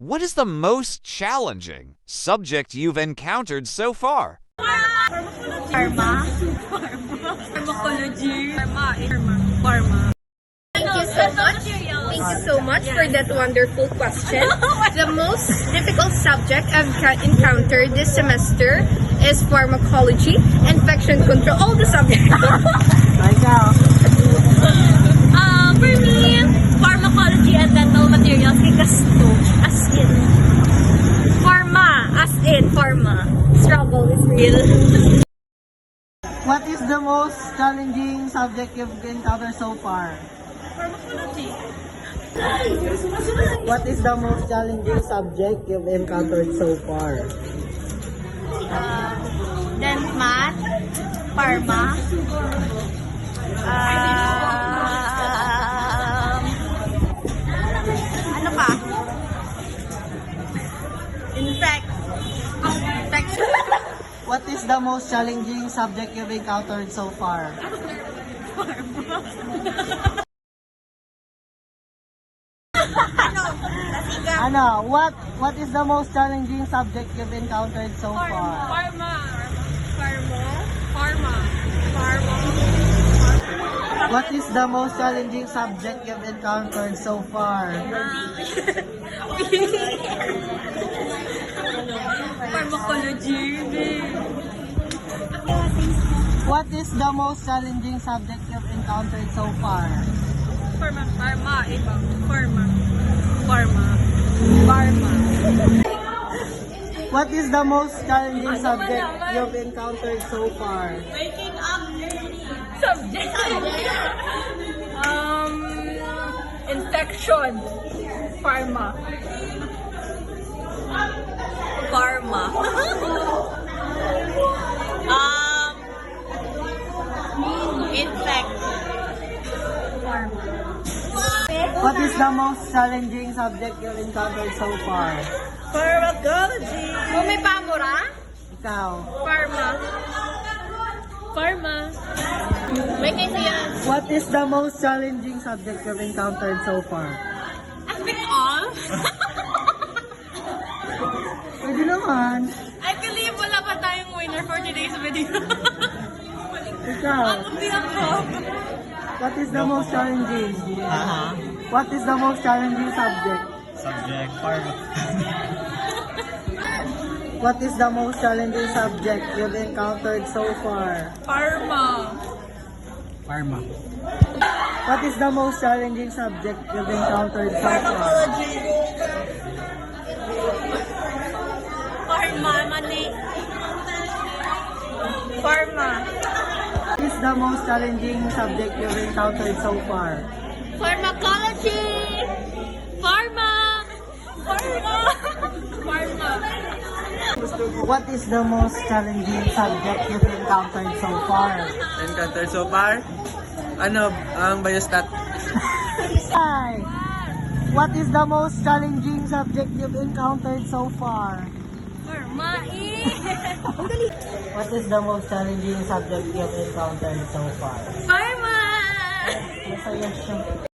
What is the most challenging subject you've encountered so far? Pharma. Pharmacology. Pharma. Thank you so much. Thank you so much for that wonderful question. The most difficult subject I've encountered this semester is pharmacology, infection control, all the subjects. For me, pharmacology and dental materials because as in pharma. Struggle is real. What is the most challenging subject you've encountered so far? Pharmacology. What is the most challenging subject you've encountered so far? Then math, pharma. Ano pa? Infection. What is the most challenging subject you've encountered so far? Ano? What is the most challenging subject you've encountered so far? What is the most challenging subject you've encountered so far? Pharmacology. What is the most challenging subject you've encountered so far? Pharma. What is the most challenging subject you've encountered so far? Waking up subject. Infection. Pharma. Infect. What is the most challenging subject you've encountered so far? Pharmacology. May pamura? Ikaw. Pharma. May KCS. What is the most challenging subject you've encountered so far? I think all. Pwede naman. I believe wala pa tayong winner for today's video. Ikaw. Hindi ako. What is the most challenging? What is the most challenging subject? What is the most challenging subject you've encountered so far? Pharma. What is the most challenging subject you've encountered so far? Pharma. What is the most challenging subject you've encountered so far? Pharmacology. Pharma. What is the most challenging subject you've encountered so far? Encounter so far? Ano, ang biostat? Hi! What is the most challenging subject you've encountered so far? Pharma. What is the most challenging subject you've encountered so far? Pharma. Masaya siya.